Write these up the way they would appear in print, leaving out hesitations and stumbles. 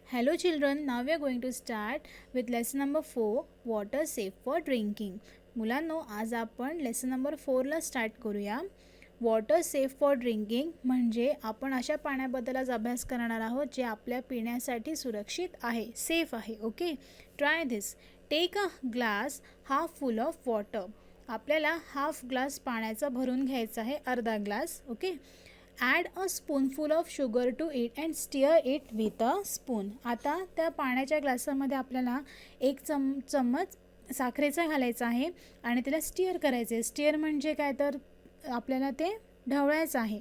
Hello children, now we are going to start with lesson number 4, water safe for drinking. मुलांनो, आज आपण lesson number 4 ला start करूया. Water safe for drinking म्हणजे आपण अशा पाण्याबद्दल आज अभ्यास करणार आहोत जे आपल्या पिण्यासाठी सुरक्षित आहे, सेफ आहे. Okay, try this. Take a glass half full of water. आपल्याला हाफ ग्लास पाण्याचा भरून घ्यायचा आहे, अर्धा glass. Okay, add a spoonful of sugar to it and stir it with a spoon. आता त्या पाण्याच्या ग्लासामध्ये आपल्याला एक चम्मच साखरेचा घालायचा आहे आणि त्याला स्टिअर करायचं आहे. स्टिअर म्हणजे काय, तर आपल्याला ते ढवळायचं आहे.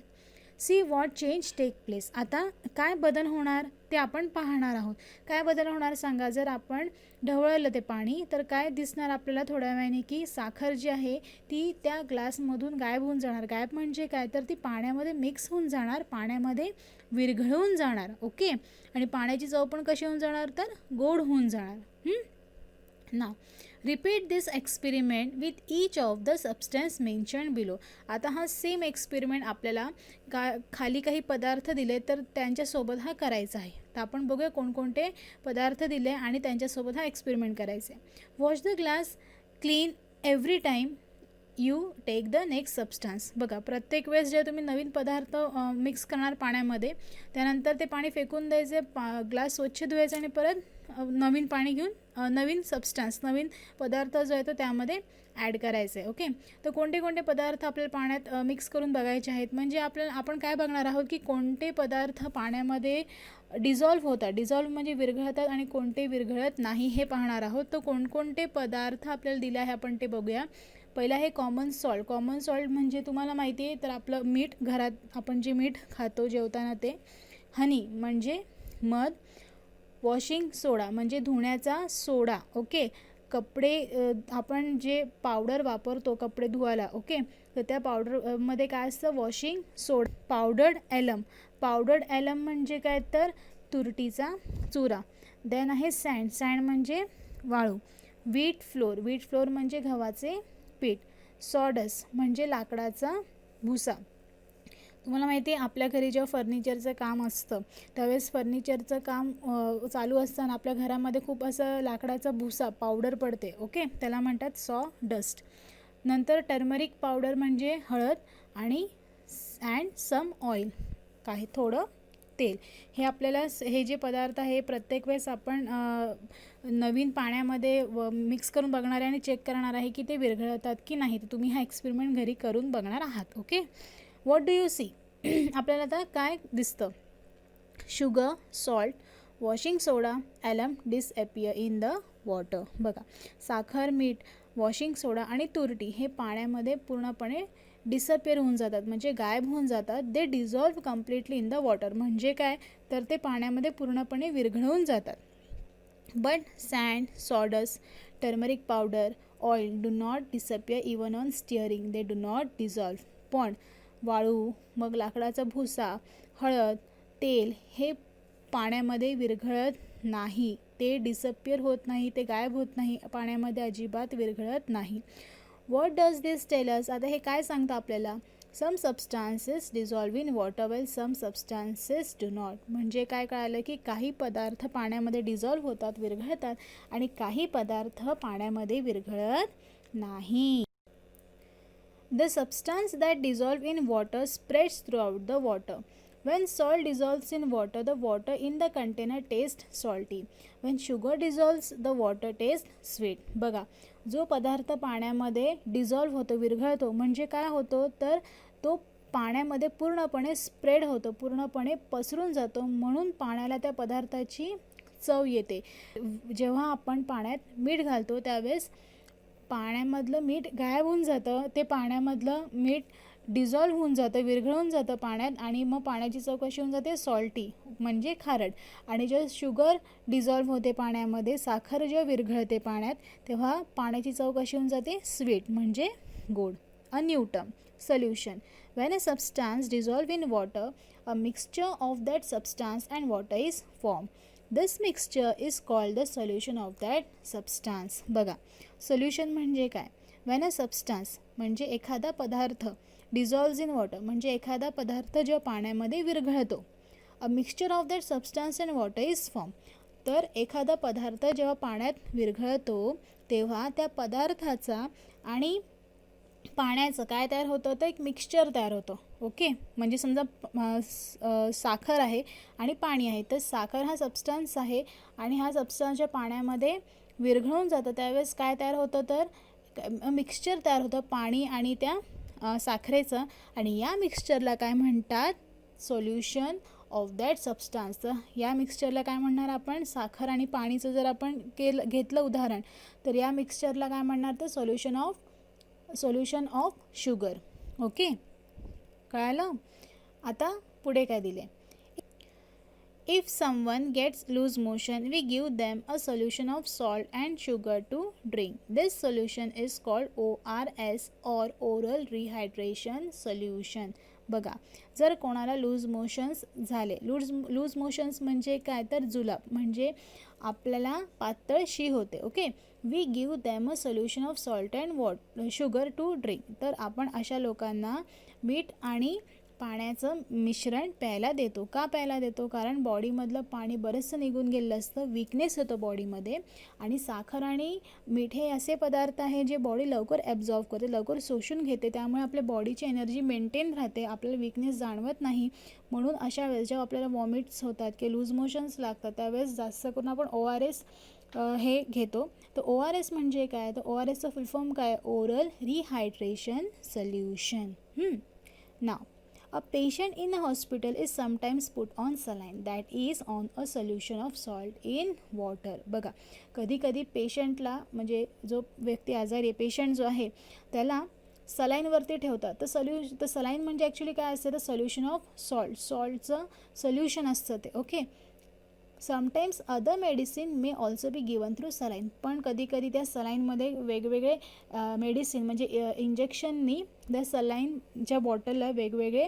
See what change take place. आता काय बदल होणार ते आपण पाहणार आहोत. काय बदल होणार सांगा. जर आपण ढवळलं ते पाणी तर काय दिसणार आपल्याला थोड्या वेळाने, की साखर जी आहे ती त्या ग्लासमधून गायब होऊन जाणार. गायब म्हणजे काय, तर ती पाण्यामध्ये मिक्स होऊन जाणार, पाण्यामध्ये विरघळून जाणार. ओके, आणि पाण्याची चव पण कशी होऊन जाणार, तर गोड होऊन जाणार. ना repeat this experiment with each of the substance mention below. आता हा सेम एक्सपेरिमेंट आपल्याला खाली काही पदार्थ दिले तर त्यांच्यासोबत हा करायचा आहे. तर आपण बघूया कोणकोणते पदार्थ दिले आणि त्यांच्यासोबत हा एक्सपेरिमेंट करायचा आहे. Wash the glass clean every time you take the next substance. बघा, प्रत्येक वेळेस जे तुम्ही नवीन पदार्थ मिक्स करणार पाण्यामध्ये, त्यानंतर ते पाणी फेकून द्यायचे, ग्लास स्वच्छ धुवायचं आणि परत नवीन पाणी घेऊन नवीन सबस्टन्स, नवीन पदार्थ जो आहे तो त्यामध्ये ॲड करायचं आहे. ओके, तर कोणते कोणते पदार्थ आपल्याला पाण्यात मिक्स करून बघायचे आहेत. म्हणजे आपण काय बघणार आहोत, की कोणते पदार्थ पाण्यामध्ये डिझॉल्व्ह होतात, डिझॉल्व्ह म्हणजे विरघळतात, आणि कोणते विरघळत नाही हे पाहणार आहोत. तर कोणकोणते पदार्थ आपल्याला दिले आहे आपण ते बघूया. पहिला आहे कॉमन सॉल्ट. कॉमन सॉल्ट म्हणजे तुम्हाला माहिती आहे तर आपलं मीठ, घरात आपण जे मीठ खातो जेवताना ते. हनी म्हणजे मध. वॉशिंग सोडा म्हणजे धुण्याचा सोडा. ओके, कपडे आपण जे पावडर वापरतो कपडे धुवायला, ओके, तर त्या पावडरमध्ये काय असतं, वॉशिंग सोडा. पावडर्ड ॲलम. पावडर्ड ॲलम म्हणजे काय, तर तुरटीचा चुरा. देन आहे सँड. सँड म्हणजे वाळू. Wheat floor. व्हीट फ्लोअर म्हणजे गव्हाचे पीठ. सॉडस म्हणजे लाकडाचा भुसा. तुम्हाला माहिती आहे आपल्या घरी जेव्हा फर्निचरचं काम असतं त्यावेळेस फर्निचरचं काम चालू असताना आपल्या घरामध्ये खूप असं लाकडाचा भुसा पावडर पडते. ओके, त्याला म्हणतात सॉ डस्ट. नंतर टर्मरिक पावडर म्हणजे हळद आणि अँड सम ऑइल, काही थोडं तेल. हे आपल्याला हे जे पदार्थ आहे प्रत्येक वेळेस आपण नवीन पाण्यामध्ये मिक्स करून बघणार आहे आणि चेक करणार आहे की ते विरघळतात की नाही. तर तुम्ही हा एक्सपेरिमेंट घरी करून बघणार आहात. Okay, what do you see. आपल्याला आता काय दिसतं, sugar, salt, washing soda, alum disappear in the water. बघा, साखर, मीठ, वॉशिंग सोडा आणि तुरटी हे पाण्यामध्ये पूर्णपणे डिसअपियर होऊन जातात, म्हणजे गायब होऊन जातात. They dissolve completely in the water. म्हणजे काय, तर ते पाण्यामध्ये पूर्णपणे विरघळून जातात. But sand, sawdust, turmeric powder, oil do not disappear even on stirring. They do not dissolve. पण वाळू, मग लाकडाचा भुसा, हळद, तेल हे पाण्यामध्ये विरघळत नाही, ते डिसअपियर होत नाही, ते गायब होत नाही, पाण्यामध्ये अजिबात विरघळत नाही. What does this tell us. आता हे काय सांगतं आपल्याला, some substances dissolve in water well some substances do not. म्हणजे काय कळालं, की काही पदार्थ पाण्यामध्ये डिझॉल्व्ह होतात, विरघळतात, आणि काही पदार्थ पाण्यामध्ये विरघळत नाही. The substance that dissolve in water spreads throughout the water. When salt dissolves in water, the water in the container tastes salty. When sugar dissolves, the water tastes sweet. बघा, जो पदार्थ पाण्यामध्ये डिझॉल्व्ह होतो, विरघळतो, म्हणजे काय होतो, तर तो पाण्यामध्ये पूर्णपणे स्प्रेड होतो, पूर्णपणे पसरून जातो, म्हणून पाण्याला त्या पदार्थाची चव येते. जेव्हा आपण पाण्यात मीठ घालतो त्यावेळेस पाण्यामधलं मीठ गायब होऊन जातं, ते पाण्यामधलं मीठ डिझॉल्व्ह होऊन जातं, विरघळून जातं पाण्यात, आणि मग पाण्याची चव कशी होऊन जाते, सॉल्टी म्हणजे खारट. आणि जेव्हा शुगर डिझॉल्व्ह होते पाण्यामध्ये, साखर जेव्हा विरघळते पाण्यात, तेव्हा पाण्याची चव कशी होऊन जाते, स्वीट म्हणजे गोड. अ new term, solution. When a substance dissolve in water, a mixture of that substance and water is form. This mixture is called the solution of that substance. बघा, सोल्युशन म्हणजे काय, व्हेन अ सबस्टन्स म्हणजे एखादा पदार्थ, dissolve in water म्हणजे एखादा पदार्थ जेव्हा पाण्यामध्ये विरघळतो, a mixture of that substance and water is form. तर एखादा पदार्थ जेव्हा पाण्यात विरघळतो तेव्हा त्या पदार्थाचा आणि पाण्याचं काय तयार होतं, तर एक मिक्सचर तयार होतं. ओके, म्हणजे समजा साखर आहे आणि पाणी आहे, तर साखर हा सबस्टन्स आहे आणि हा सबस्टन्सच्या पाण्यामध्ये विरघळून जातं. त्यावेळेस काय तयार होतं, तर मिक्सचर तयार होतं पाणी आणि त्या साखरेचं, आणि या मिक्सचरला काय म्हणतात, सोल्युशन ऑफ दॅट सबस्टन्स. तर या मिक्सचरला काय म्हणणार आपण, साखर आणि पाणीचं जर आपण घेतलं उदाहरण, तर या मिक्सचरला काय म्हणणार, तर सोल्युशन ऑफ शुगर. ओके, कळालं. आता पुढे काय दिले, if someone gets loose motion we give them a solution of salt and sugar to drink. This solution is called ORS or oral rehydration solution. बघा, जर कोणाला लूज मोशन्स झाले, loose motions म्हणजे काय, तर जुलाब, म्हणजे आपल्याला पातळ शी होते. Okay, we give them a solution of salt and sugar to drink. तर आपण अशा लोकांना मीठ आणि पाण्याचं मिश्रण प्यायला देतो. का प्यायला देतो, कारण बॉडीमधलं पाणी बरंचसं निघून गेलेलं असतं, विकनेस होतं बॉडीमध्ये, आणि साखर आणि मीठ हे असे पदार्थ आहे जे बॉडी लवकर ॲब्झॉर्व करते, लवकर शोषून घेते, त्यामुळे आपल्या बॉडीची एनर्जी मेंटेन राहते, आपल्याला विकनेस जाणवत नाही. म्हणून अशा वेळेस जेव्हा आपल्याला वॉमिट्स होतात की लूज मोशन्स लागतात, त्यावेळेस जास्त करून आपण ORS हे घेतो. तर ORS म्हणजे काय, तर ORSचं फुल फॉर्म काय, oral rehydration solution. Now, a patient in a hospital is sometimes put on saline that is on a solution of salt in water. बघा, कधी कधी पेशंटला, म्हणजे जो व्यक्ती आजारी आहे, पेशंट जो आहे, त्याला सलाईनवरती ठेवतात. तर सलाईन म्हणजे ॲक्च्युली काय असतं, तर सोल्युशन ऑफ सॉल्टचं सोल्युशन असतं ते. Okay, sometimes other medicine may also be given through saline. पण कधी कधी त्या सलाईनमध्ये वेगवेगळे मेडिसिन, म्हणजे इंजेक्शननी त्या सलाईनच्या बॉटलला वेगवेगळे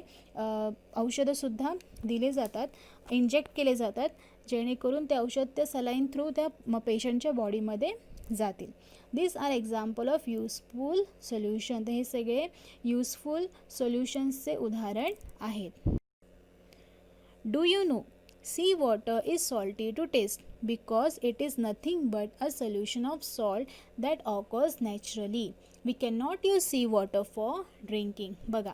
औषधंसुद्धा दिले जातात, इंजेक्ट केले जातात, जेणेकरून ते औषध त्या सलाईन थ्रू त्या पेशंटच्या बॉडीमध्ये जातील. This are example of useful solution. तर हे सगळे युजफुल सोल्युशन्सचे उदाहरण आहेत. Do you know, sea water is salty to taste because it is nothing but a solution of salt that occurs naturally. We cannot use sea water for drinking. बघा,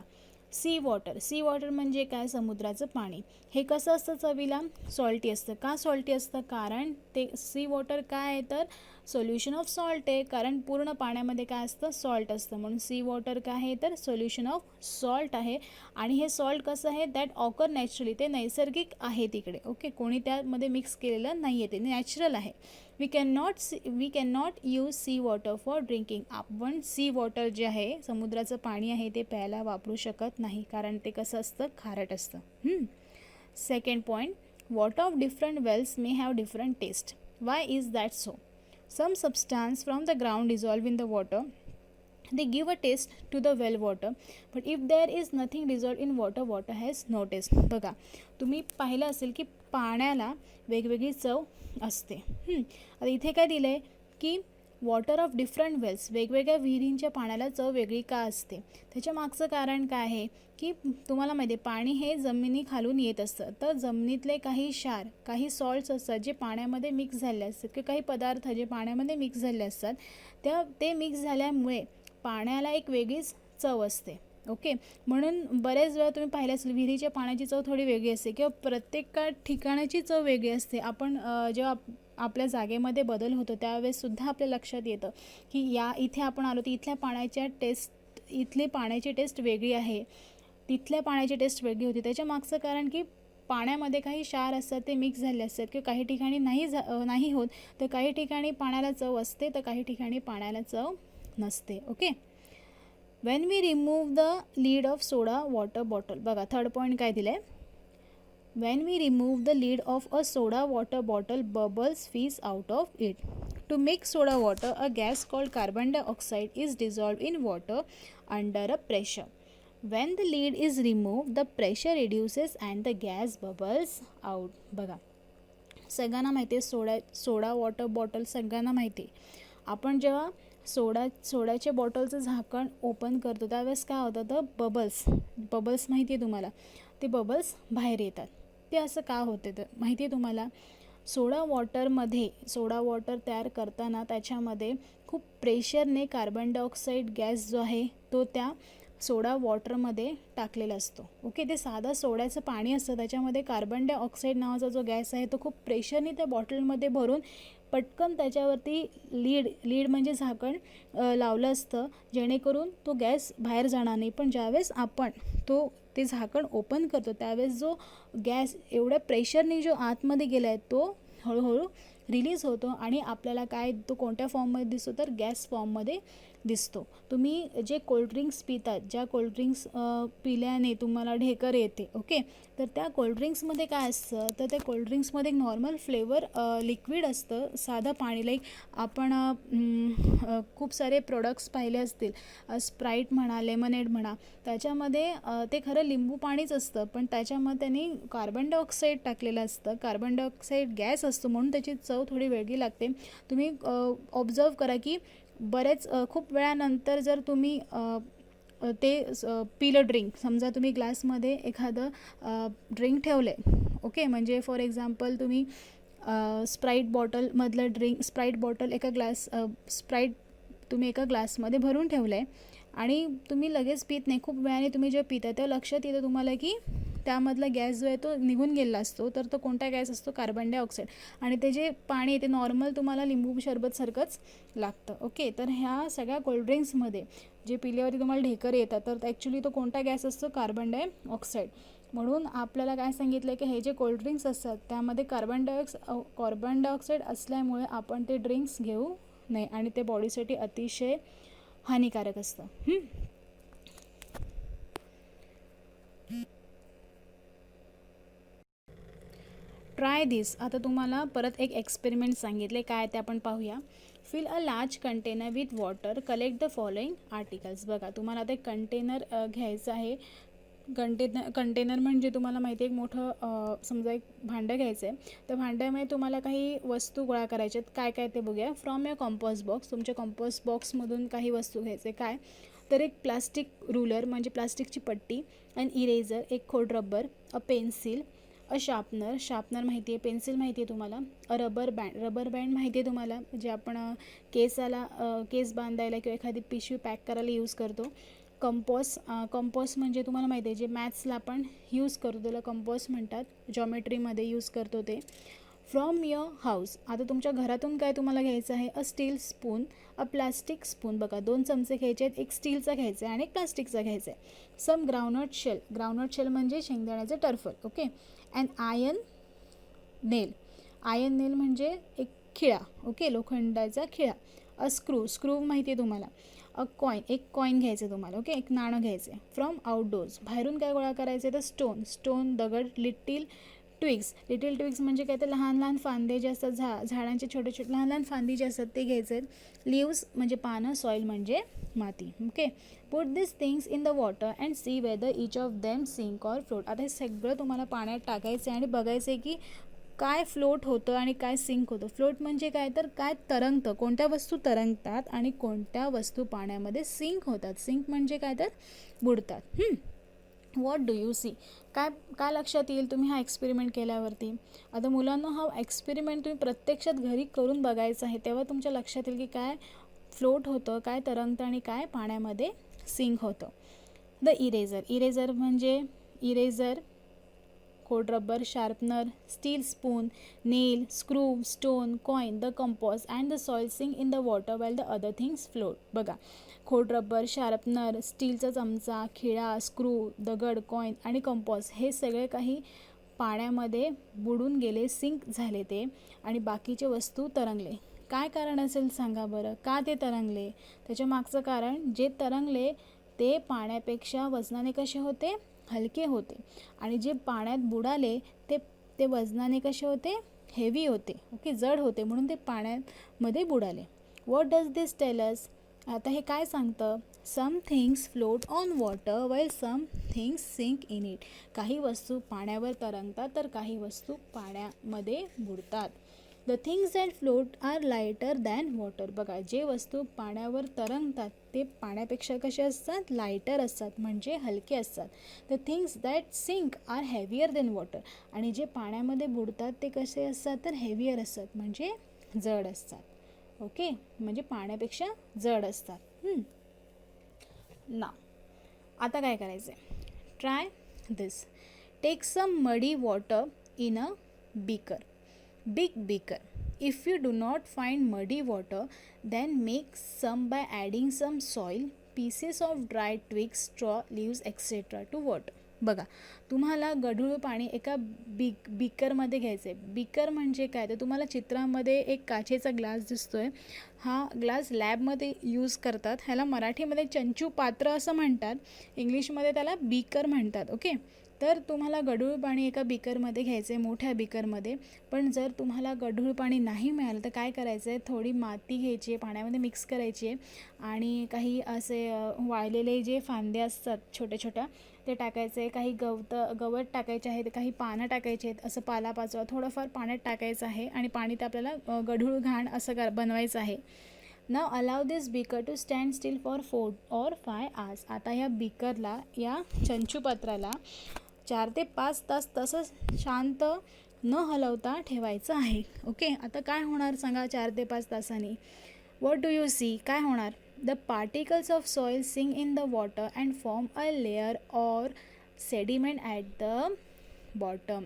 C water म्हणजे काय, समुद्राचं पाणी. हे कसं असतं चवीला, सॉल्टी असतं. का सॉल्टी असतं, कारण ते सी वॉटर काय आहे, तर सोल्युशन ऑफ सॉल्ट आहे, कारण पूर्ण पाण्यामध्ये काय असतं, सॉल्ट असतं, म्हणून सी वॉटर काय आहे, तर सोल्युशन ऑफ सॉल्ट आहे. आणि हे सॉल्ट कसं आहे, दॅट ऑकर नॅचरली, ते नैसर्गिक आहे तिकडे. ओके, कोणी त्यामध्ये मिक्स केलेलं नाही आहे, ते नॅचरल आहे. We can not use sea water for drinking. आपण सी वॉटर जे आहे, समुद्राचं पाणी आहे, ते प्यायला वापरू शकत नाही, कारण ते कसं असतं, खारट असतं. Second point, water of different wells may have different taste. Why is that so? Some substance from the ground dissolve in the water. They give a taste to the well water. But if there is nothing dissolved in water, water has no taste. बघा, तुम्ही पाहिलं असेल की पाण्याला वेगवेगळी चव असते. आता इथे काय दिलं आहे की वॉटर ऑफ डिफरंट वेल्स, वेगवेगळ्या विहिरींच्या पाण्याला चव वेगळी का असते. त्याच्या मागचं कारण काय आहे की तुम्हाला माहिती आहे, पाणी हे जमिनीखालून येत असतं, तर जमिनीतले काही क्षार, काही सॉल्ट्स असतात जे पाण्यामध्ये मिक्स झाले असतात, किंवा काही पदार्थ जे पाण्यामध्ये मिक्स झाले असतात, ते मिक्स झाल्यामुळे पाण्याला एक वेगळीच चव असते. ओके, म्हणून बरेच वेळा तुम्ही पाहिलं असेल, विहिरीच्या पाण्याची चव थोडी वेगळी असते, किंवा प्रत्येक ठिकाणाची चव वेगळी असते. आपण जेव्हा आपल्या जागेमध्ये बदल होतो त्यावेळेससुद्धा आपल्या लक्षात येतं की इथे आपण आलो तर इथल्या पाण्याची टेस्ट वेगळी आहे, तिथल्या पाण्याची टेस्ट वेगळी होती. त्याच्या मागचं कारण की पाण्यामध्ये काही क्षार असतात, ते मिक्स झाले असतात, किंवा काही ठिकाणी नाही होत, तर काही ठिकाणी पाण्याला चव असते, तर काही ठिकाणी पाण्याला चव नसते. Okay, when we remove the lid of soda water bottle. बघा, थर्ड पॉईंट काय दिलं आहे, when we remove the lid of a soda water bottle, bubbles fizz out of it. To make soda water, a gas called carbon dioxide is dissolved in water under a pressure. When the lid is removed, the pressure reduces and the gas bubbles out. बघा, सगळ्यांना माहिती आहे सोडा water bottle सगळ्यांना माहिती आहे. आपण जेव्हा सोड्याच्या बॉटलचं झाकण ओपन करतो त्यावेळेस काय होतं, तर बबल्स माहिती आहे तुम्हाला, ते बबल्स बाहेर येतात. ते असं का होते तर माहिती आहे तुम्हाला? सोडा वॉटर तयार करताना त्याच्यामध्ये खूप प्रेशरने कार्बन डायऑक्साईड गॅस जो आहे तो त्या सोडा वॉटरमध्ये टाकलेला असतो. ओके, ते साधं सोड्याचं पाणी असतं, त्याच्यामध्ये कार्बन डायऑक्साईड नावाचा जो गॅस आहे तो खूप प्रेशरने त्या बॉटलमध्ये भरून पटकन त्याच्यावरती लीड म्हणजे झाकण लावलं असतं, जेणेकरून तो गॅस बाहेर जाणार नाही. पण ज्यावेळेस आपण ते झाकण ओपन करतो त्यावेळेस जो गॅस एवढ्या प्रेशरने जो आतमध्ये गेला आहे तो हळूहळू रिलीज होतो आणि आपल्याला काय तो कोणत्या फॉर्ममध्ये दिसतो तर गॅस फॉर्ममध्ये दिसतो. तुम्ही जे कोल्ड्रिंक्स पितात, ज्या कोल्ड्रिंक्स पिल्याने तुम्हाला ढेकर येते, ओके, तर त्या कोल्ड्रिंक्समध्ये काय असतं तर त्या कोल्ड्रिंक्समध्ये एक नॉर्मल फ्लेवर लिक्विड असतं, साधं पाणी. लाईक आपण खूप सारे प्रोडक्ट्स पाहिले असतील, स्प्राईट म्हणा, लेमनेड म्हणा, त्याच्यामध्ये ते खरं लिंबू पाणीच असतं, पण त्याच्यामध्ये त्यांनी कार्बन डायऑक्साईड टाकलेलं असतं. कार्बन डायऑक्साईड गॅस असतो म्हणून त्याची चव थोडी वेगळी लागते. तुम्ही ऑब्झर्व करा की बरेच खूप वेळानंतर जर तुम्ही पिलं ड्रिंक, समजा तुम्ही ग्लासमध्ये एखादं ड्रिंक ठेवलं आहे, ओके, म्हणजे फॉर एक्झाम्पल तुम्ही स्प्राईट बॉटल स्प्राईट तुम्ही एका ग्लासमध्ये भरून ठेवलं आहे आणि तुम्ही लगेच पित नाही, खूप वेळाने तुम्ही जेव्हा पिता तेव्हा लक्षात येतं तुम्हाला की त्यामधला गॅस जो आहे तो निघून गेला असतो. तर तो कोणता गॅस असतो? Carbon dioxide. आणि ते जे पाणी आहे ते नॉर्मल तुम्हाला लिंबू सरबतसारखंच लागतं. ओके, तर ह्या सगळ्या कोल्ड्रिंक्समध्ये जे पिल्यावरती तुम्हाला ढेकर येतात तर ॲक्च्युली तो कोणता गॅस असतो? Carbon dioxide. म्हणून आपल्याला काय सांगितलं आहे की हे जे कोल्ड्रिंक्स असतात त्यामध्ये कार्बन डायऑक्साईड असल्यामुळे आपण ते ड्रिंक्स घेऊ नये आणि ते बॉडीसाठी अतिशय हानिकारक असतं. ट्राय दिस. आता तुम्हाला परत एक एक्सपेरिमेंट सांगितले, काय ते आपण पाहूया. Fill a large container with water, collect the following articles. बघा, तुम्हाला आता एक कंटेनर घ्यायचं आहे. कंटेनर म्हणजे तुम्हाला माहिती आहे एक मोठं समजा एक भांडं घ्यायचं आहे. तर भांड्यामध्ये तुम्हाला काही वस्तू गोळा करायच्या आहेत. काय काय ते बघूया. फ्रॉम युअर कंपोस्ट बॉक्स, तुमच्या कंपोस्ट बॉक्समधून काही वस्तू घ्यायचे. काय तर एक प्लास्टिक रूलर म्हणजे प्लास्टिकची पट्टी, अन इरेझर, एक खोड rubber, a pencil, a sharpener माहिती आहे, पेन्सिल माहिती आहे तुम्हाला, अ रबर बँड माहिती आहे तुम्हाला, जे आपण केस बांधायला किंवा एखादी पिशवी पॅक करायला यूज करतो. कंपॉस म्हणजे तुम्हाला माहिती आहे जे मॅथ्सला आपण यूज करतो त्याला कंपॉस म्हणतात, जॉमेट्रीमध्ये यूज करतो ते. फ्रॉम युअर हाऊस, आता तुमच्या घरातून काय तुम्हाला घ्यायचं आहे. A steel spoon, a plastic spoon. बघा, 2 चमचे घ्यायचे आहेत, एक स्टीलचा घ्यायचा आहे आणि एक प्लास्टिकचा घ्यायचा आहे. सम ग्राउंडनट शेल म्हणजे शेंगदाण्याचे टर्फल, ओके. अँड आयर्न नेल म्हणजे एक खिळा, ओके, लोखंडाचा खिळा. अ स्क्रू माहिती आहे तुम्हाला. अ एक कॉईन घ्यायचं तुम्हाला, ओके, एक नाणं घ्यायचं आहे. फ्रॉम आउटडोर्स, बाहेरून काय गोळा करायचं आहे तर स्टोन दगड. लिटिल ट्विग्स म्हणजे काय तर लहान फांदे जे असतात, झाडांचे छोटे लहान फांदी जे असतात ते घ्यायचे आहेत. लिव्स म्हणजे पानं, सॉईल म्हणजे माती, okay. Put this things in the water and see whether each of them sink or float. आता हे सगळं तुम्हाला पाण्यात टाकायचं आहे आणि बघायचं आहे की काय फ्लोट होतं आणि काय सिंक होतं. फ्लोट म्हणजे काय तर काय तरंगतं, कोणत्या वस्तू तरंगतात आणि कोणत्या वस्तू पाण्यामध्ये सिंक होतात. सिंक म्हणजे काय तर बुडतात. व्हॉट डू यू सी, काय लक्षात येईल तुम्ही हा एक्सपेरिमेंट केल्यावरती. आता मुलांना हा एक्सपेरिमेंट तुम्ही प्रत्यक्षात घरी करून बघायचा आहे, तेव्हा तुमच्या लक्षात येईल की काय फ्लोट होतं, काय तरंगतं आणि काय पाण्यामध्ये सिंक होतं. द इरेझर म्हणजे इरेझर, खोड rubber, sharpener, steel spoon, nail, screw, stone, coin, the compass and the soil sink in the water while the other things float. बघा, खोड रबर, शार्पनर, स्टीलचा चमचा, खिळा, स्क्रू, दगड, कॉईन आणि कंपॉस हे सगळे काही पाण्यामध्ये बुडून गेले, सिंक झाले ते, आणि बाकीचे वस्तू तरंगले. काय कारण असेल सांगा बरं, का ते तरंगले? त्याच्या मागचं कारण, जे तरंगले ते पाण्यापेक्षा वजनाने कसे होते? हलके होते. आणि जे पाण्यात बुडाले ते वजनाने कसे होते? हेवी होते, ओके, जड होते, म्हणून ते पाण्यामध्ये बुडाले. What does this tell us? आता हे काय सांगतं? Some things float on water while some things sink in it. काही वस्तू पाण्यावर तरंगतात तर काही वस्तू पाण्यामध्ये बुडतात. The things that float are lighter than water. बघा, जे वस्तू पाण्यावर तरंगतात ते पाण्यापेक्षा कसे असतात, लायटर असतात, म्हणजे हलके असतात. The things that sink are heavier than water. आणि जे पाण्यामध्ये बुडतात ते कसे असतात, तर हेवियर असतात, म्हणजे जड असतात. ओके, म्हणजे पाण्यापेक्षा जड असतात. ना आता काय करायचं आहे, ट्राय दिस. टेक सम मडी water in a beaker, big beaker. If you do not find muddy water, then make some by adding some soil, pieces of dried twigs, straw, leaves, etc. to water. बघा, तुम्हाला गढूळ पाणी एका बीकरमध्ये घ्यायचं आहे. Beaker म्हणजे काय, तर तुम्हाला चित्रामध्ये एक काचेचा ग्लास दिसतोय. हा ग्लास लॅबमध्ये यूज करतात. ह्याला मराठीमध्ये चंचू पात्र असं म्हणतात, इंग्लिशमध्ये त्याला बीकर म्हणतात. ओके, तर तुम्हाला गढूळ पाणी एका बीकरमध्ये घ्यायचं आहे, मोठ्या बीकरमध्ये. पण जर तुम्हाला गढूळ पाणी नाही मिळालं तर काय करायचं आहे, थोडी माती घ्यायची आहे, पाण्यामध्ये मिक्स करायची आहे, आणि काही असे वाळलेले जे फांदे असतात छोट्या छोट्या ते टाकायचे आहे, काही गवत टाकायचे आहेत, काही पानं टाकायचे आहेत, असं पालापाचोळा थोडंफार पाण्यात टाकायचं आहे, आणि पाणी ते आपल्याला गढूळ घाण असं बनवायचं आहे. Now allow this beaker to stand still for 4 or 5 hours. आता या बीकरला, या चंचूपात्राला 4 ते 5 तास तसंच शांत न हलवता ठेवायचं आहे. ओके, आता काय होणार सांगा 4 ते 5 तासांनी. व्हॉट डू यू सी, काय होणार, the particles of soil sink in the water and form a layer or sediment at the bottom.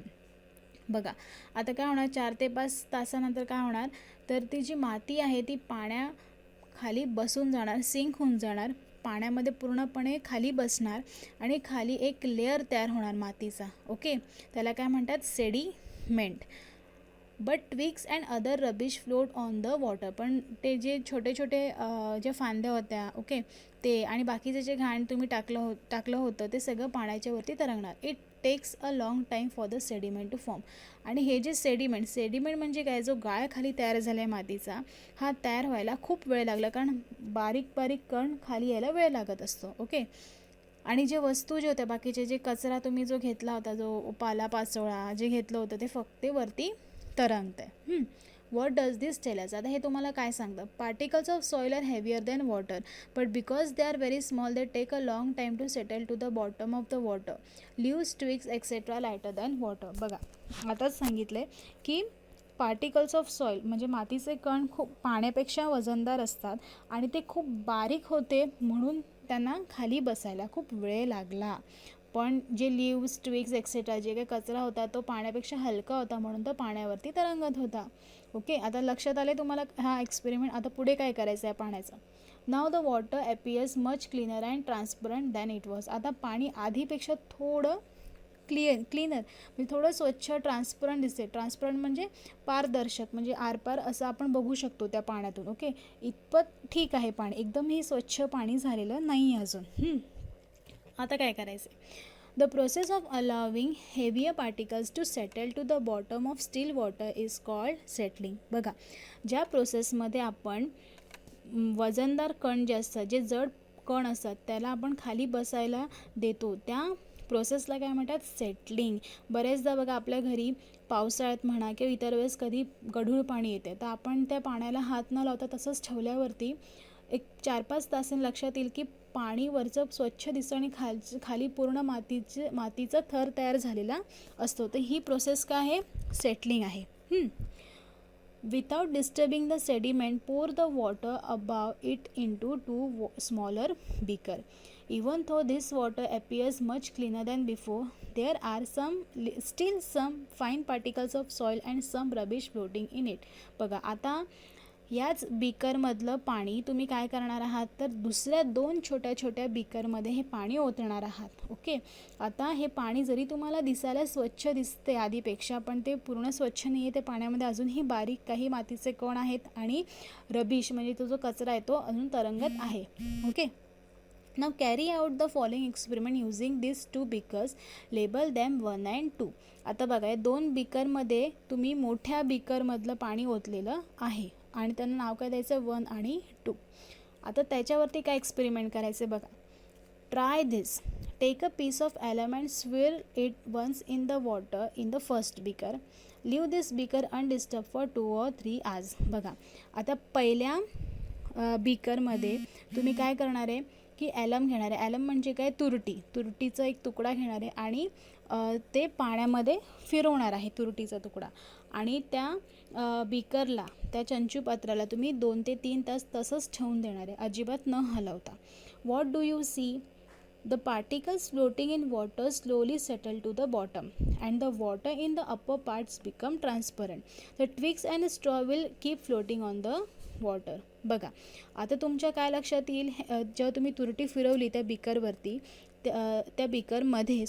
बघा, आता काय होणार, 4 ते 5 तासानंतर काय होणार, तर ती जी माती आहे ती पाण्याखाली बसून जाणार, सिंक होऊन जाणार, पाण्यामध्ये पूर्णपणे खाली बसणार, आणि खाली एक लेअर तयार होणार मातीचा. ओके, त्याला काय म्हणतात, sediment. But twigs and other rubbish float on the water. पण ते जे छोटे छोटे जे फांद्या होत्या, ओके, ते आणि बाकीचे जे घाण तुम्ही टाकलं होतं ते सगळं पाण्याच्या वरती तरंगणार. It takes a long time for the sediment to form. आणि हे जे सेडिमेंट म्हणजे काय, जो गाळ खाली तयार झाला आहे मातीचा, हा तयार व्हायला खूप वेळ लागला, कारण बारीक बारीक कण खाली यायला वेळ लागत असतो. ओके, आणि जे वस्तू जे होत्या बाकीचे, जे कचरा तुम्ही जो घेतला होता, जो पालापाचोळा जे घेतलं होतं, ते फक्त वरती तरंगत आहे. What does this tell us. आता हे तुम्हाला काय सांगतं, particles of soil are heavier than water, but because they are very small they take a long time to settle to the bottom of the water. Leaves, twigs etcetera lighter than water. बघा, आताच सांगितलं की particles of soil म्हणजे मातीचे कण खूप पाण्यापेक्षा वजनदार असतात, आणि ते खूप बारीक होते, म्हणून त्यांना खाली बसायला खूप वेळ लागला. पण जे लीव्स, ट्विग्स एक्सेट्रा जे काही कचरा होता तो पाण्यापेक्षा हलका होता, म्हणून तो पाण्यावरती तरंगत होता. ओके, आता लक्षात आले तुम्हाला हा एक्सपेरिमेंट. आता पुढे काय करायचं आहे पाण्याचं. Now the water appears much cleaner and transparent than it was. आता पाणी आधीपेक्षा थोडं क्लीनर म्हणजे थोडं स्वच्छ, ट्रान्सपरंट दिसते. ट्रान्सपरंट म्हणजे पारदर्शक, म्हणजे आरपार असं आपण बघू शकतो त्या पाण्यातून. ओके, इतपत ठीक आहे पाणी, एकदमही स्वच्छ पाणी झालेलं नाही अजून. आता काय करायचं, the process of allowing heavier particles to settle to the bottom of still water is called settling. बघा, ज्या प्रोसेसमध्ये आपण वजनदार कण जे असतात, जे जड कण असतात, त्याला आपण खाली बसायला देतो, त्या प्रोसेसला काय म्हणतात, सेटलिंग. बरेचदा बघा आपल्या घरी पावसाळ्यात म्हणा किंवा इतर वेळेस कधी गढूळ पाणी येते, तर आपण त्या पाण्याला हात न लावता तसंच ठेवल्यावरती एक 4-5 तासांनी लक्षात येईल की पाणी वरचं स्वच्छ दिसतं, आणि खाली पूर्ण मातीचा थर तयार झालेला असतो. तर ही प्रोसेस काय आहे, सेटलिंग आहे. विदाउट डिस्टर्बिंग द सेडिमेंट, पोर the water above it into 2 smaller beaker. Even though this water appears much cleaner than before, there are still some fine particles of soil and some rubbish floating in it. बघा, आता याच बीकरमधलं पाणी तुम्ही काय करणार आहात, तर दुसऱ्या 2 छोट्या छोट्या बीकरमध्ये हे पाणी ओतणार आहात. ओके, आता हे पाणी जरी तुम्हाला दिसायला स्वच्छ दिसते आधीपेक्षा, पण ते पूर्ण स्वच्छ नाही आहे. ते पाण्यामध्ये अजूनही बारीक काही मातीचे कण आहेत, आणि रबिश म्हणजे तो जो कचरा आहे तो अजून तरंगत आहे. Okay, now carry out the following experiment using this 2 beakers. Label them 1 and 2. आता बघा, 2 बीकरमध्ये तुम्ही मोठ्या बीकरमधलं पाणी ओतलेलं आहे, आणि त्यांना नाव काय द्यायचं, 1 आणि 2. आता त्याच्यावरती काय एक्सपेरिमेंट करायचं बघा. Try this. Take a piece of element, swirl it once in the water in the first beaker. Leave this beaker undisturbed for 2 or 3 hours. बघा आता पहिल्या बीकरमध्ये तुम्ही काय करणार आहे की ॲलम घेणार आहे. ॲलम म्हणजे काय, तुरटीचा एक तुकडा घेणार आहे आणि ते पाण्यामध्ये फिरवणार आहे तुरटीचा तुकडा, आणि त्या बीकरला, त्या चंचूपात्राला तुम्ही 2 ते 3 तास तसंच ठेवून देणार आहे, अजिबात न हलवता. What do you see? The particles floating in water slowly settle to the bottom and the water in the upper parts become transparent. The twigs and straw will keep floating on the water. बघा आता तुमच्या काय लक्षात येईल, जेव्हा तुम्ही तुरटी फिरवली त्या बीकरवरती, त्या बीकरमध्ये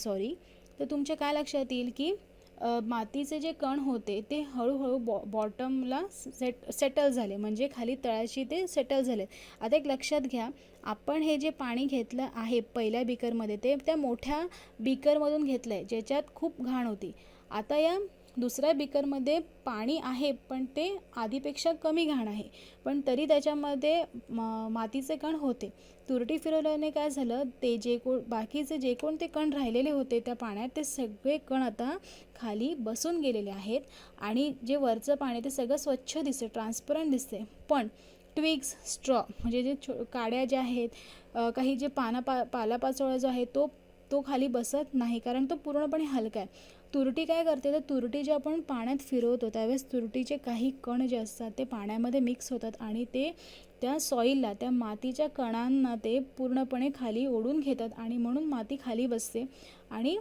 तर तुमच्या काय लक्षात येईल की मातीचे जे कण होते ते हळूहळू बॉटमला सेटल झाले, म्हणजे खाली तळाशी ते सेटल झाले. आता एक लक्षात घ्या, आपण हे जे पाणी घेतलं आहे पहिल्या बीकरमध्ये ते त्या मोठ्या बीकरमधून घेतलं आहे ज्याच्यात खूप घाण होती. आता या दुसऱ्या बीकरमध्ये पाणी आहे पण ते आधीपेक्षा कमी घाण आहे, पण तरी त्याच्यामध्ये मातीचे कण होते. तुरटी फिरवल्याने काय झालं, ते बाकीचे जे कोणते कण राहिलेले होते त्या पाण्यात ते सगळे कण आता खाली बसून गेलेले आहेत आणि जे वरचं पाणी ते सगळं स्वच्छ दिसते, ट्रान्सपरंट दिसते. पण ट्विग्स, स्ट्रॉ म्हणजे जे काड्या ज्या आहेत, काही जे पालापाचोळा जो आहे तो खाली बसत नाही, कारण तो पूर्णपणे हलका आहे. तुरटी काय करते, तर तुरटी जे आपण पाण्यात फिरवतो त्यावेळेस तुरटीचे काही कण जे असतात ते पाण्यामध्ये मिक्स होतात आणि ते त्या सॉईलला, त्या मातीच्या कणांना ते पूर्णपणे खाली ओढून घेतात आणि म्हणून माती खाली बसते आणि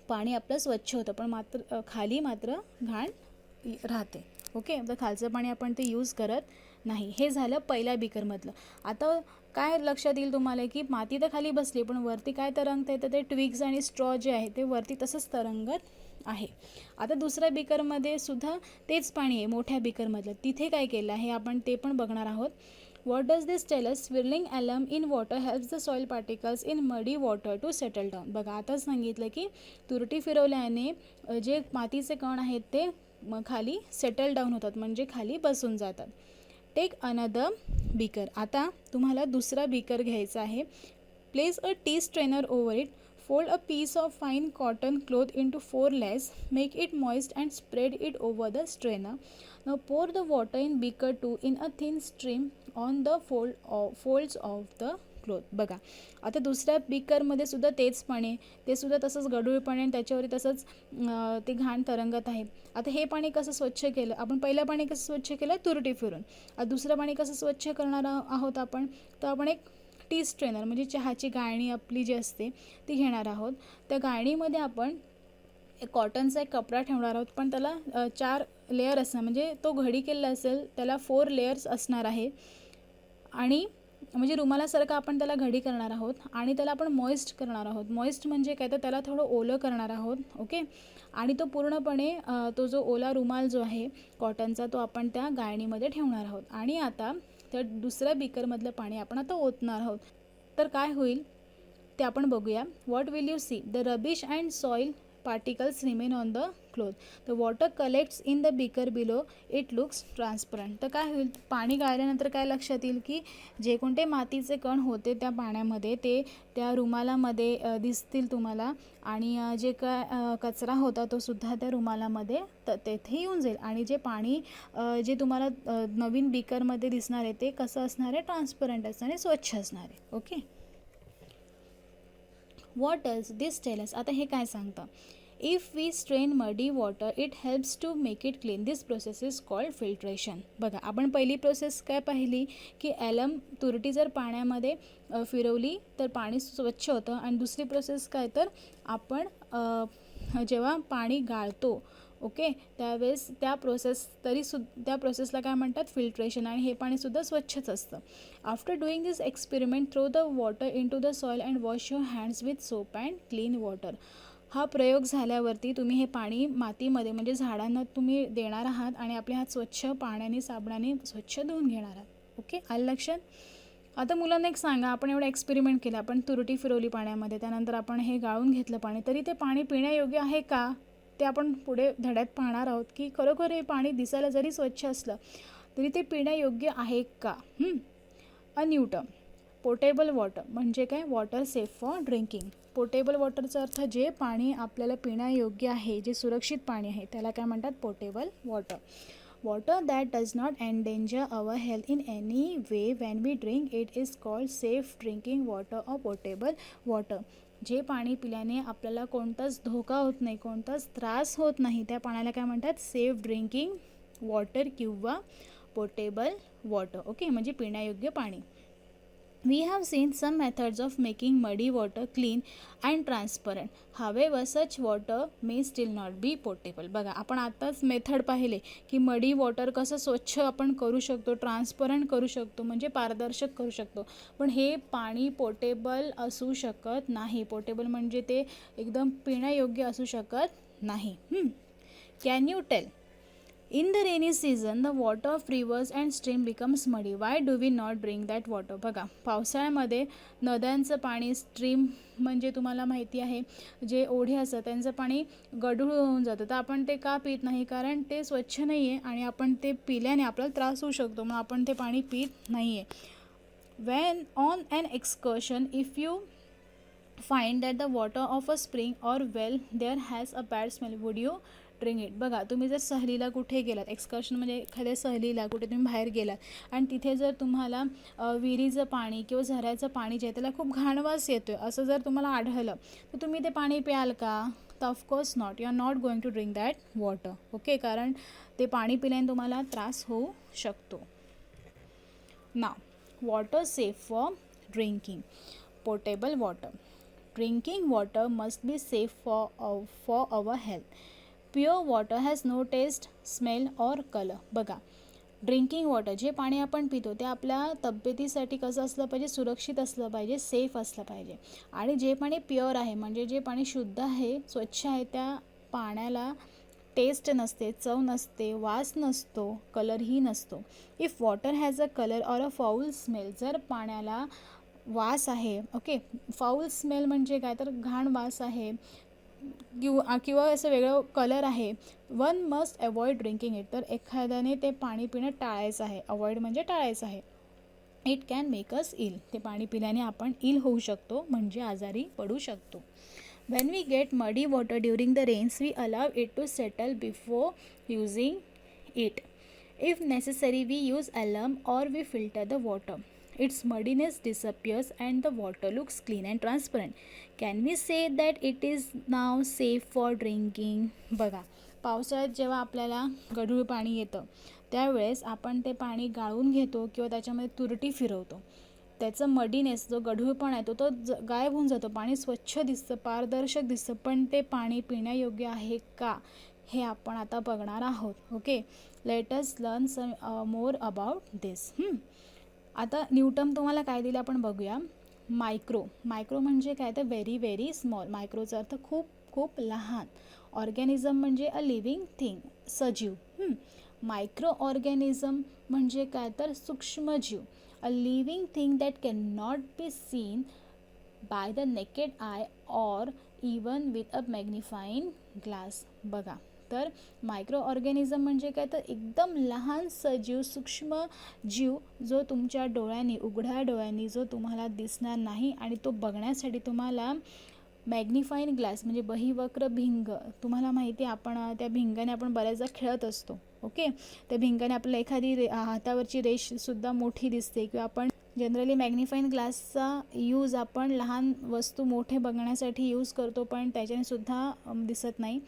पाणी आपलं स्वच्छ होतं, पण खाली मात्र घाण राहते. ओके, तर खालचं पाणी आपण ते यूज करत नाही. हे झालं पहिल्या बीकरमधलं. आता काय लक्षात येईल तुम्हाला की माती तर खाली बसली पण वरती काय तरंगत आहे, तर ते ट्विग्स आणि स्ट्रॉ जे आहे ते वरती तसंच तरंगत आहे. आता दुसऱ्या बीकरमध्ये सुद्धा तेच पाणी आहे मोठ्या बीकरमधलं, तिथे काय केलं आहे आपण ते पण बघणार आहोत. What does this tell us? Swirling alum in water helps the soil particles in muddy water to settle down. बघा आताच सांगितलं की तुरटी फिरवल्याने जे मातीचे कण आहेत ते खाली सेटल डाऊन होतात, म्हणजे खाली बसून जातात. Take another beaker. आता तुम्हाला दुसरा बीकर घ्यायचा आहे. Place a tea strainer over it. Fold a piece of fine cotton cloth into 4 layers. Make it moist and spread it over the strainer. Now pour the water in beaker 2 in a thin stream on the folds of the cloth. बघा आता दुसऱ्या बीकरमध्ये सुद्धा तेच पाणी, ते सुद्धा तसंच गढूळ पाणी आणि त्याच्यावर तसंच ते घाण तरंगत आहे. आता हे पाणी कसं स्वच्छ केलं आपण, पहिलं पाणी कसं स्वच्छ केलं तुरटी फिरून. आता दुसरं पाणी कसं स्वच्छ करणार आहोत आपण, तर आपण एक टी स्ट्रेनर म्हणजे चहाची गाळणी आपली जी असते ती घेणार आहोत. त्या गाळणीमध्ये आपण कॉटनचा एक कपडा ठेवणार आहोत, पण त्याला 4 लेयर असणार, म्हणजे तो घडी केलेला असेल त्याला 4 लेयर्स असणार आहे आणि म्हणजे रुमालासारखं आपण त्याला घडी करणार आहोत आणि त्याला आपण मॉइस्ट करणार आहोत. मॉइस्ट म्हणजे काय, तर त्याला थोडं ओलं करणार आहोत. ओके, आणि तो पूर्णपणे तो जो ओला रुमाल जो आहे कॉटनचा तो आपण त्या गाळणीमध्ये ठेवणार आहोत. आणि आता तर दुसऱ्या बीकरमधलं पाणी आपण आता ओतणार आहोत. तर काय होईल ते आपण बघूया. What will you see? The rubbish and soil particles remain on the cloth. The water collects in the beaker below. It looks transparent. तर काय होईल, पाणी गाळल्यानंतर काय लक्षात येईल की जे कोणते मातीचे कण होते त्या पाण्यामध्ये ते त्या रुमालामध्ये दिसतील तुम्हाला, आणि जे काय कचरा होता तो सुद्धा त्या रुमालामध्ये तेथे येऊन जाईल, आणि जे पाणी जे तुम्हाला नवीन बीकरमध्ये दिसणार आहे ते कसं असणार आहे, ट्रान्सपरंट असणार आहे, स्वच्छ असणार आहे. Okay, What does this tell us? आता हे काय सांगतं, if we strain muddy water it helps to make it clean. This process is called filtration. बघा आपण पहिली प्रोसेस काय पाहिली की ॲलम तुरटी जर पाण्यामध्ये फिरवली तर पाणी स्वच्छ होतं, आणि दुसरी प्रोसेस काय, तर आपण जेव्हा पाणी गाळतो ओके त्यावेळेस त्या प्रोसेसला काय म्हणतात, फिल्ट्रेशन, आणि हे पाणीसुद्धा स्वच्छच असतं. After doing this experiment throw the water into the soil and wash your hands with soap and clean water. हा प्रयोग झाल्यावरती तुम्ही हे पाणी मातीमध्ये म्हणजे झाडांना तुम्ही देणार आहात आणि आपले हात स्वच्छ पाण्याने साबणाने स्वच्छ धुवून घेणार आहात. ओके, आलं लक्षात? आता मुलांना एक सांगा, आपण एवढं एक्सपेरिमेंट केलं, आपण तुरटी फिरवली पाण्यामध्ये, त्यानंतर आपण हे गाळून घेतलं पाणी, तरी ते पाणी पिण्यायोग्य आहे का, ते आपण पुढे धड्यात पाहणार आहोत की खरोखर हे पाणी दिसायला जरी स्वच्छ असलं तरी ते पिण्यायोग्य आहे का. A new term, potable water म्हणजे काय, water safe for drinking. Potable वॉटरचा अर्थ जे पाणी आपल्याला पिण्यायोग्य आहे, जे सुरक्षित पाणी आहे त्याला काय म्हणतात, potable water. Water that does not endanger our health in any way when we drink it is called safe drinking water or potable water. जे पाणी पिल्याने आपल्याला कोणताच धोका होत नाही, कोणताच त्रास होत नाही, त्या पाण्याला काय म्हणतात, सेफ ड्रिंकिंग वॉटर किंवा पोटेबल वॉटर. ओके, म्हणजे पिण्यायोग्य पाणी. We have seen some methods of making muddy water clean and transparent. However, such water may still not be potable. बघा, आपण आताच मेथड पाहिले की मडी वॉटर कसं स्वच्छ आपण करू शकतो, ट्रान्सपरंट करू शकतो, म्हणजे पारदर्शक करू शकतो. पण हे पाणी पोटेबल असू शकत नाही. पोटेबल म्हणजे ते एकदम पिण्यायोग्य असू शकत नाही. Can you tell, in the rainy season the water of rivers and stream becomes muddy. Why do we not drink that water? बघा, पावसाळ्यामध्ये नद्यांचं पाणी, स्ट्रीम म्हणजे तुम्हाला माहिती आहे जे ओढे असतात त्यांचं पाणी गढूळ होऊन जातं, तर आपण ते का पित नाही, कारण ते स्वच्छ नाही आहे आणि आपण ते पिल्याने आपल्याला त्रास होऊ शकतो, मग आपण ते पाणी पित नाही आहे. when on an excursion if you find that the water of a spring or well there has a bad smell, would you drink it? बघा, तुम्ही जर सहलीला कुठे गेलात, एक्सकर्शन म्हणजे एखाद्या सहलीला कुठे तुम्ही बाहेर गेलात आणि तिथे जर तुम्हाला विहिरीचं पाणी किंवा झऱ्याचं पाणी जे आहे त्याला खूप घाणवास येतो आहे असं जर तुम्हाला आढळलं, तर तुम्ही ते पाणी प्याल का? तर of course not. You are not going to drink that water. Okay, कारण ते पाणी पिल्याने तुम्हाला त्रास होऊ शकतो. Now, water safe for drinking, potable water. Drinking water must be safe for our health. Pure water has no taste, smell or colour. बघा, drinking water जे पाणी आपण पितो ते आपल्या तब्येतीसाठी कसं असलं पाहिजे, सुरक्षित असलं पाहिजे, सेफ असलं पाहिजे. आणि जे पाणी प्युअर आहे म्हणजे जे पाणी शुद्ध आहे, स्वच्छ आहे, त्या पाण्याला टेस्ट नसते, चव नसते, वास नसतो, कलरही नसतो. If water has a colour or a foul smell, जर पाण्याला वास आहे, ओके, फाऊल स्मेल म्हणजे काय, तर घाण वास आहे किंवा असं वेगळं कलर आहे, one must avoid drinking it, तर एखाद्याने ते पाणी पिणं टाळायचं आहे. अवॉइड म्हणजे टाळायचं आहे. इट कॅन मेक अस इल, ते पाणी पिल्याने आपण इल होऊ शकतो, म्हणजे आजारी पडू शकतो. When we get muddy water during the rains we allow it to settle before using it. If necessary we use alum or we filter the water. Its muddiness disappears and the water looks clean and transparent. Can we say that it is now safe for drinking? बघा, पावसाळ्यात जेव्हा आपल्याला गढूळ पाणी येतं त्यावेळेस आपण ते पाणी गाळून घेतो किंवा त्याच्यामध्ये तुरटी फिरवतो, त्याचं मडीनेस जो गढूळपणा आहे तो गायब होऊन जातो, पाणी स्वच्छ दिसतं, पारदर्शक दिसतं. पण ते पाणी पिण्यायोग्य आहे का हे आपण आता बघणार आहोत. Okay, let us learn some more about this. आता न्यूटन तुम्हाला काय दिलं आपण बघूया. मायक्रो, मायक्रो म्हणजे काय, तर व्हेरी व्हेरी स्मॉल. मायक्रोचा अर्थ खूप खूप लहान. ऑर्गॅनिझम म्हणजे अ लिव्हिंग थिंग, सजीव. मायक्रो ऑर्गॅनिझम म्हणजे काय, तर सूक्ष्मजीव. अ living thing that can not be seen by the naked I or even with a magnifying glass. बघा, तर मायक्रो ऑर्गॅनिझम म्हणजे काय, तर एकदम लहान सजीव, सूक्ष्म जीव जो तुमच्या डोळ्यांनी, उघड्या डोळ्यांनी जो तुम्हाला दिसणार नाही आणि तो बघण्यासाठी तुम्हाला मॅग्निफाईंग ग्लास म्हणजे बहिवक्र भिंग, तुम्हाला माहिती आहे आपण त्या भिंगाने आपण बऱ्याचदा खेळत असतो. ओके, त्या भिंगाने आपल्याला एखादी हातावरची रेषसुद्धा मोठी दिसते किंवा आपण जनरली मॅग्निफाईंग ग्लासचा यूज आपण लहान वस्तू मोठे बघण्यासाठी यूज करतो, पण त्याच्याने सुद्धा दिसत नाही.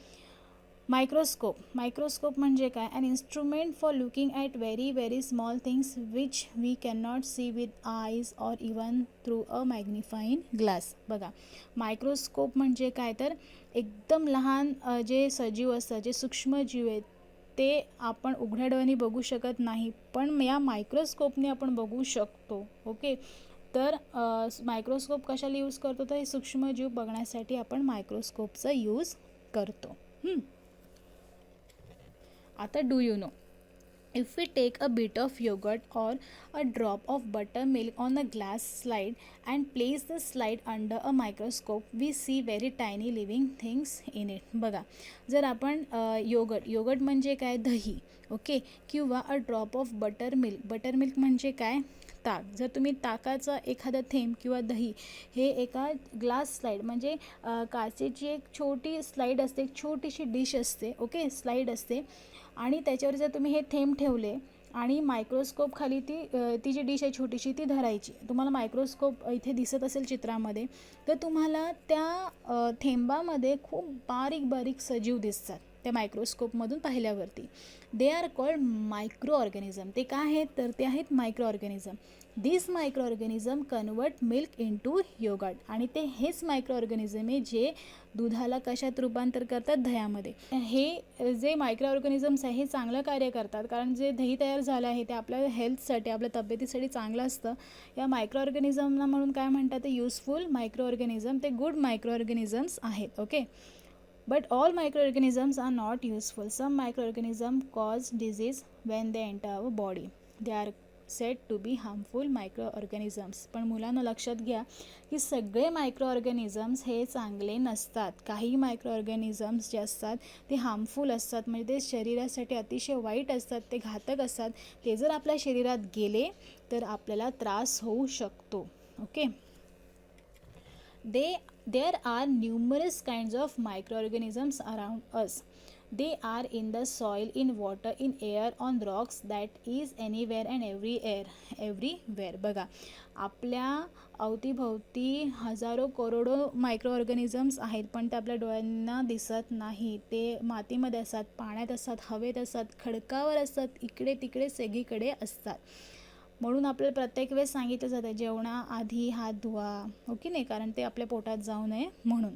मायक्रोस्कोप, मायक्रोस्कोप म्हणजे काय, an instrument for looking at very very small things which we can not see with eyes or even through a magnifying glass. बघा, मायक्रोस्कोप म्हणजे काय, तर एकदम लहान जे सजीव असतात, जे सूक्ष्मजीव आहेत ते आपण उघड्या डोळ्यांनी बघू शकत नाही, पण या मायक्रोस्कोपने आपण बघू शकतो. ओके, तर मायक्रोस्कोप कशाला यूज करतो, तर हे सूक्ष्मजीव बघण्यासाठी आपण मायक्रोस्कोपचा यूज करतो. आता do you no, If we take a bit of yogurt or a drop of buttermilk on a glass slide and place the slide under a microscope, we see very tiny living things in it. बघा, जर आपण yogurt म्हणजे काय, दही, okay, किंवा a drop of buttermilk म्हणजे काय, ताक. जर तुम्ही ताकाचा एखादा थेंब किंवा दही हे एका ग्लास स्लाईड म्हणजे काचेची एक छोटी स्लाईड असते, एक छोटीशी डिश असते, ओके, स्लाईड असते, आणि त्याच्यावर जर तुम्ही हे थेंब ठेवले आणि मायक्रोस्कोप खाली ती जी डिश आहे छोटीशी ती धरायची. तुम्हाला मायक्रोस्कोप इथे दिसत असेल चित्रामध्ये, तर तुम्हाला त्या थेंबामध्ये खूप बारीक बारीक सजीव दिसतात त्या मायक्रोस्कोपमधून पाहिल्यावरती. They are called micro organism. ते काय आहेत, तर ते आहेत micro organism. This micro organism convert milk into yogurt. आणि ते हेच मायक्रो ऑर्गॅनिझम आहे जे दुधाला कशात रूपांतर करतात, दह्यामध्ये. हे जे मायक्रो ऑर्गॅनिझम्स आहे हे चांगलं कार्य करतात, कारण जे दही तयार झालं आहे ते आपल्या हेल्थसाठी, आपल्या तब्येतीसाठी चांगलं असतं. या मायक्रो ऑर्गॅनिझमना म्हणून काय म्हणतात, ते युजफुल मायक्रो ऑर्गॅनिझम, ते गुड मायक्रो ऑर्गॅनिझम्स आहेत, okay. But all microorganisms are not useful. Some microorganisms cause disease when they enter our body. They are said to be harmful microorganisms. पण मुलांना लक्षात घ्या की सगळे मायक्रो ऑर्गॅनिझम्स हे चांगले नसतात. काही मायक्रो ऑर्गॅनिझम्स जे असतात ते हार्मफुल असतात, म्हणजे ते शरीरासाठी अतिशय वाईट असतात, ते घातक असतात. ते जर आपल्या शरीरात गेले तर आपल्याला त्रास होऊ शकतो, okay. There are numerous kinds of microorganisms around us. They are in the soil, in water, in air, on rocks, that is anywhere and everywhere. बघा, आपल्या अवतीभोवती हजारो करोडो मायक्रो ऑर्गॅनिझम्स आहेत, पण ते आपल्या डोळ्यांना दिसत नाही. ते मातीमध्ये असतात, पाण्यात असतात, हवेत असतात, खडकावर असतात, इकडे तिकडे सगळीकडे असतात. म्हणून आपल्याला प्रत्येक वेळेस सांगितलं जातं जेवणाआधी हात धुवा, ओके नाही, कारण ते आपल्या पोटात जाऊ नये म्हणून.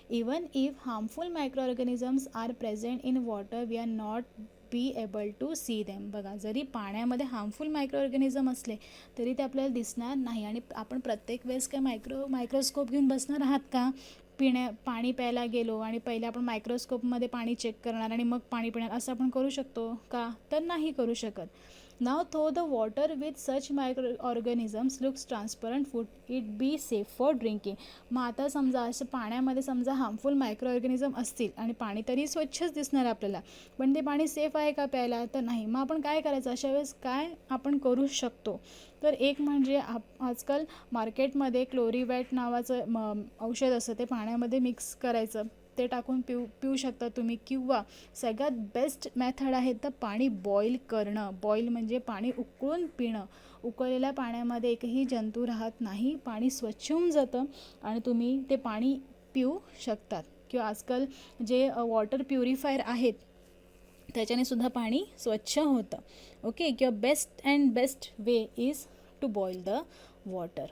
Even if harmful micro organisms are present in water, we are not be able to see them. बघा, जरी पाण्यामध्ये हार्मफुल मायक्रो ऑर्गॅनिझम असले तरी ते आपल्याला दिसणार नाही. आणि आपण प्रत्येक वेळेस काय मायक्रोस्कोप घेऊन बसणार आहात का? पाणी प्यायला गेलो आणि पहिले आपण मायक्रोस्कोपमध्ये पाणी चेक करणार आणि मग पाणी पिणार, असं आपण करू शकतो का? तर नाही करू शकत. Now, though the water with such microorganisms looks transparent, would it be safe for drinking? मग आता समजा असं पाण्यामध्ये समजा हार्मफुल मायक्रो ऑर्गॅनिझम असतील आणि पाणी तरी स्वच्छच दिसणार आपल्याला, पण ते पाणी सेफ आहे का प्यायला? तर नाही. मग आपण काय करायचं अशा वेळेस, काय आपण करू शकतो? तर एक म्हणजे आजकाल मार्केटमध्ये क्लोरीवॅट नावाचं औषध असतं, ते पाण्यामध्ये मिक्स करायचं, ते टाकून पिऊ शकता तुम्ही. किंवा सगळ्यात बेस्ट मेथड आहे तर पाणी बॉईल करणं. बॉईल म्हणजे पाणी उकळून पिणं. उकळलेल्या पाण्यामध्ये एकही जंतू राहत नाही, पाणी स्वच्छ होऊन जातं आणि तुम्ही ते पाणी पिऊ शकतात. किंवा आजकाल जे वॉटर प्युरिफायर आहेत त्याच्याने सुद्धा पाणी स्वच्छ होतं, ओके. किंवा best way is to boil the water.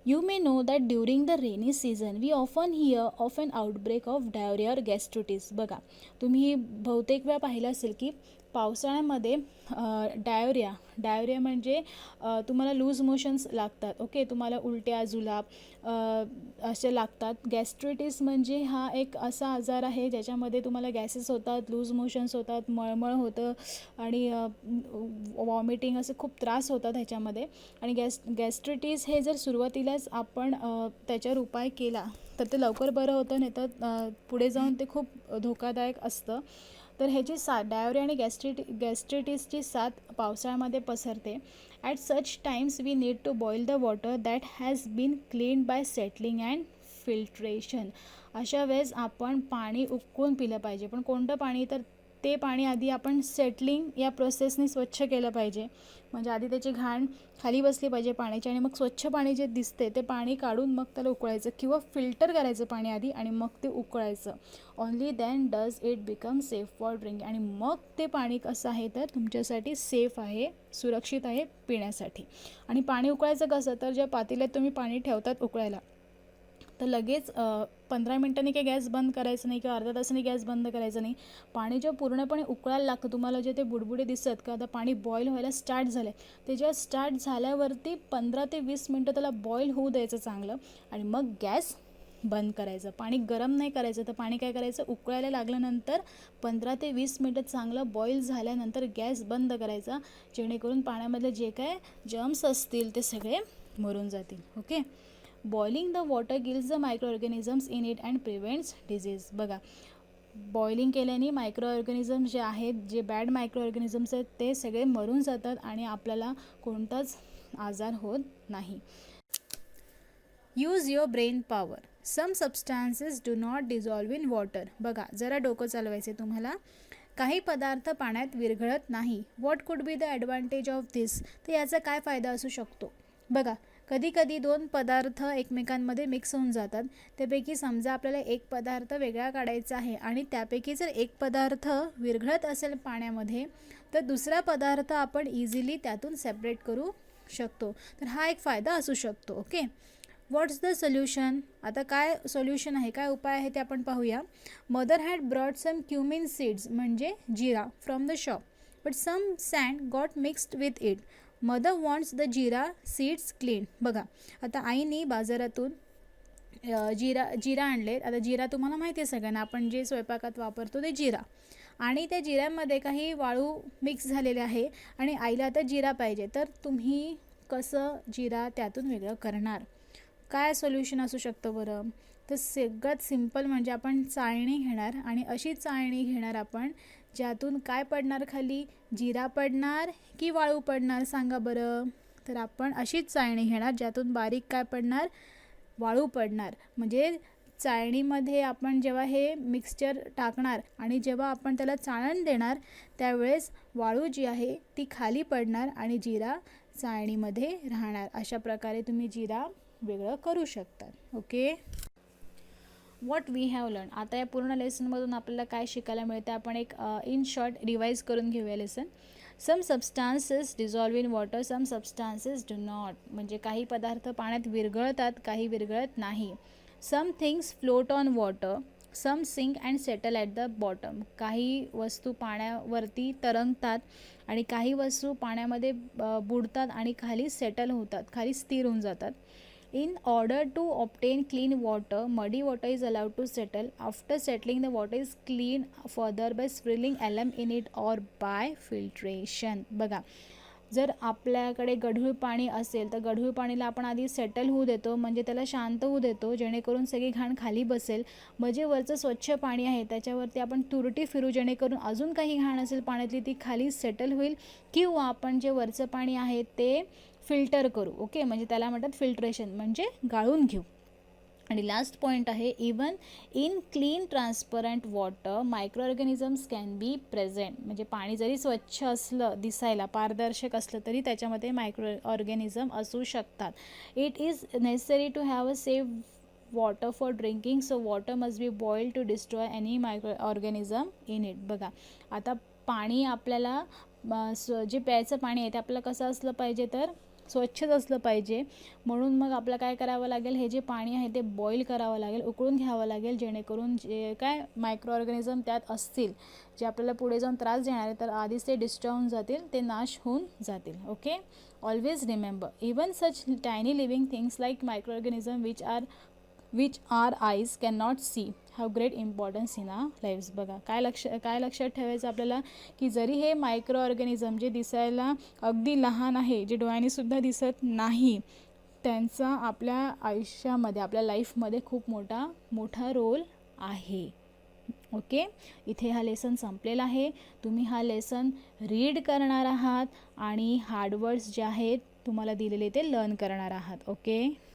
You may know that during the rainy season we often hear of an outbreak of diarrhea or gastritis. बघा, तुम्ही बहुतेक वेळा पाहिलं असेल की पावसाळ्यामध्ये डायोरिया म्हणजे तुम्हाला लूज मोशन्स लागतात, ओके. तुम्हाला उलट्या, जुलाब असे लागतात. गॅस्ट्रिटिस म्हणजे हा एक असा आजार आहे ज्याच्यामध्ये तुम्हाला गॅसेस होतात, लूज मोशन्स होतात, मळमळ होतं आणि वॉमिटिंग, असे खूप त्रास होतात ह्याच्यामध्ये. आणि गॅस्ट्रिटिस हे जर सुरुवातीलाच आपण त्याच्यावर उपाय केला तर ते लवकर बरं होतं, नाही तर पुढे जाऊन ते खूप धोकादायक असतं. तर ह्याची डायोरिया आणि गॅस्ट्रिटिसची साथ पावसाळ्यामध्ये पसरते. At such times we need to boil the water that has been clean by settling and filtration. अशा वेळेस आपण पाणी उकळून पिलं पाहिजे. पण कोणतं पाणी? तर ते पाणी आधी आपण सेटलिंग या प्रोसेसने स्वच्छ केलं पाहिजे. म्हणजे आधी त्याची घाण खाली बसली पाहिजे पाण्याची, आणि मग स्वच्छ पाणी जे दिसते ते पाणी काढून मग त्याला उकळायचं किंवा फिल्टर करायचं पाणी आधी आणि मग ते उकळायचं. Only then does it become safe for drinking. आणि मग ते पाणी कसं आहे तर तुमच्यासाठी सेफ आहे, सुरक्षित आहे पिण्यासाठी. आणि पाणी उकळायचं कसं? तर ज्या पातेल्यात तुम्ही पाणी ठेवतात उकळायला, तर लगेच 15 मिनिटांनी काही गॅस बंद करायचं नाही किंवा अर्ध्या तासाने गॅस बंद करायचं नाही. पाणी जेव्हा पूर्णपणे उकळायला लागतं, तुम्हाला जे ते बुडबुडे दिसतात का आता पाणी बॉईल व्हायला स्टार्ट झालं आहे, ते जेव्हा स्टार्ट झाल्यावरती 15 ते 20 मिनटं त्याला बॉईल होऊ द्यायचं चांगलं, आणि मग गॅस बंद करायचं. पाणी गरम नाही करायचं, तर पाणी काय करायचं, उकळायला लागल्यानंतर 15 ते 20 मिनटं चांगलं बॉईल झाल्यानंतर गॅस बंद करायचा, जेणेकरून पाण्यामधले जे काय जर्म्स असतील ते सगळे मरून जातील. Okay. Boiling the water kills the micro organisms in it and prevents disease. बघा, बॉइलिंग केल्याने मायक्रो ऑर्गॅनिझम्स जे आहेत, जे बॅड मायक्रो ऑर्गॅनिझम्स आहेत ते सगळे मरून जातात आणि आपल्याला कोणताच आजार होत नाही. Use your brain power. Some substances do not dissolve in water. बघा, जरा डोकं चालवायचे तुम्हाला. काही पदार्थ पाण्यात विरघळत नाही. What could be the advantage of this. तर याचा काय फायदा असू शकतो. बघा, कधी कधी दोन पदार्थ एकमेकांमध्ये मिक्स होऊन जातात. त्यापैकी समजा आपल्याला एक पदार्थ वेगळा काढायचा आहे आणि त्यापैकी जर एक पदार्थ विरघळत असेल पाण्यामध्ये, तर दुसरा पदार्थ आपण इझिली त्यातून सेपरेट करू शकतो. तर हा एक फायदा असू शकतो. ओके. What's the solution. आता काय सोल्युशन आहे, काय उपाय आहे ते आपण पाहूया. Mother had brought some cumin seeds म्हणजे जिरा from the shop, but some sand got mixed with it. Mother wants the jeera seeds clean. बघा, आता आईने बाजारातून जिरा आणले. आता जिरा तुम्हाला माहिती आहे सगळ्यांना, आपण जे स्वयंपाकात वापरतो ते जिरा, आणि त्या जिऱ्यामध्ये काही वाळू मिक्स झालेले आहे आणि आईला आता जिरा पाहिजे. तर तुम्ही कसं जिरा त्यातून वेगळं करणार, काय सोल्युशन असू शकतं बरं. तर सगळ्यात सिम्पल म्हणजे आपण चाळणी घेणार आणि अशी चाळणी घेणार आपण ज्यातून काय पडणार, खाली जिरा पडणार की वाळू पडणार, सांगा बरं. तर आपण अशीच चाळणी घेणार ज्यातून बारीक काय पडणार, वाळू पडणार. म्हणजे चाळणीमध्ये आपण जेव्हा हे मिक्सचर टाकणार आणि जेव्हा आपण त्याला चाळण देणार त्यावेळेस वाळू जी आहे ती खाली पडणार आणि जिरा चाळणीमध्ये राहणार. अशा प्रकारे तुम्ही जिरा वेगळं करू शकता. Okay. What we have learn. आता या पूर्ण लेसनमधून आपल्याला काय शिकायला मिळतं, आपण एक इन शॉर्ट रिवाईज करून घेऊया lesson. Some substances dissolve in water, some substances do not. म्हणजे काही पदार्थ पाण्यात विरघळतात, काही विरघळत नाही. Some things float on water, some sink and settle at the bottom. काही वस्तू पाण्यावरती तरंगतात आणि काही वस्तू पाण्यामध्ये बुडतात आणि खाली सेटल होतात, खाली स्थिर होऊन जातात. In order to obtain clean water, muddy water is allowed to settle. After settling, the water is cleaned further by sprilling alum in it or by filtration. बघा, जर आपल्याकडे गढूळ पाणी असेल तर गढूळ पाणीला आपण आधी सेटल होऊ देतो, म्हणजे त्याला शांत होऊ देतो, जेणेकरून सगळी घाण खाली बसेल. म्हणजे वरचं स्वच्छ पाणी आहे त्याच्यावरती आपण तुरटी फिरू, जेणेकरून अजून काही घाण असेल पाण्यातली ती खाली सेटल होईल, किंवा आपण जे वरचं पाणी आहे ते फिल्टर करू. ओके, म्हणजे त्याला म्हणतात फिल्ट्रेशन, म्हणजे गाळून घेऊ. आणि लास्ट पॉईंट आहे, even in clean transparent water micro organisms can be present. म्हणजे पाणी जरी स्वच्छ असलं, दिसायला पारदर्शक असलं, तरी त्याच्यामध्ये मायक्रो ऑर्गॅनिझम असू शकतात. It is necessary to have a safe water for drinking, so water must be boiled to destroy any micro organism in it. बघा, आता पाणी आपल्याला जे प्यायचं पाणी आहे ते आपल्याला कसं असलं पाहिजे, तर स्वच्छच असलं पाहिजे. म्हणून मग आपल्याला काय करावं लागेल, हे जे पाणी आहे ते बॉईल करावं लागेल, उकळून घ्यावं लागेल, जेणेकरून जे काय मायक्रो ऑर्गॅनिझम त्यात असतील जे आपल्याला पुढे जाऊन त्रास देणार आहे, तर आधीच ते डिस्ट्रॉय होऊन जातील, ते नाश होऊन जातील. Okay. Always remember, even such tiny living things like micro organism which are eyes can not see have great importance in our lives. बघा, काय लक्षात ठेवायचं आपल्याला, की जरी हे मायक्रो ऑर्गॅनिझम जे दिसायला अगदी लहान आहे, जे डोळ्यांनीसुद्धा दिसत नाही, त्यांचा आपल्या आयुष्यामध्ये, आपल्या लाईफमध्ये खूप मोठा रोल आहे. ओके. इथे हा लेसन संपलेला आहे. तुम्ही हा लेसन रीड करणार आहात आणि हार्डवर्ड्स जे आहेत तुम्हाला दिलेले ते लर्न करणार आहात. ओके.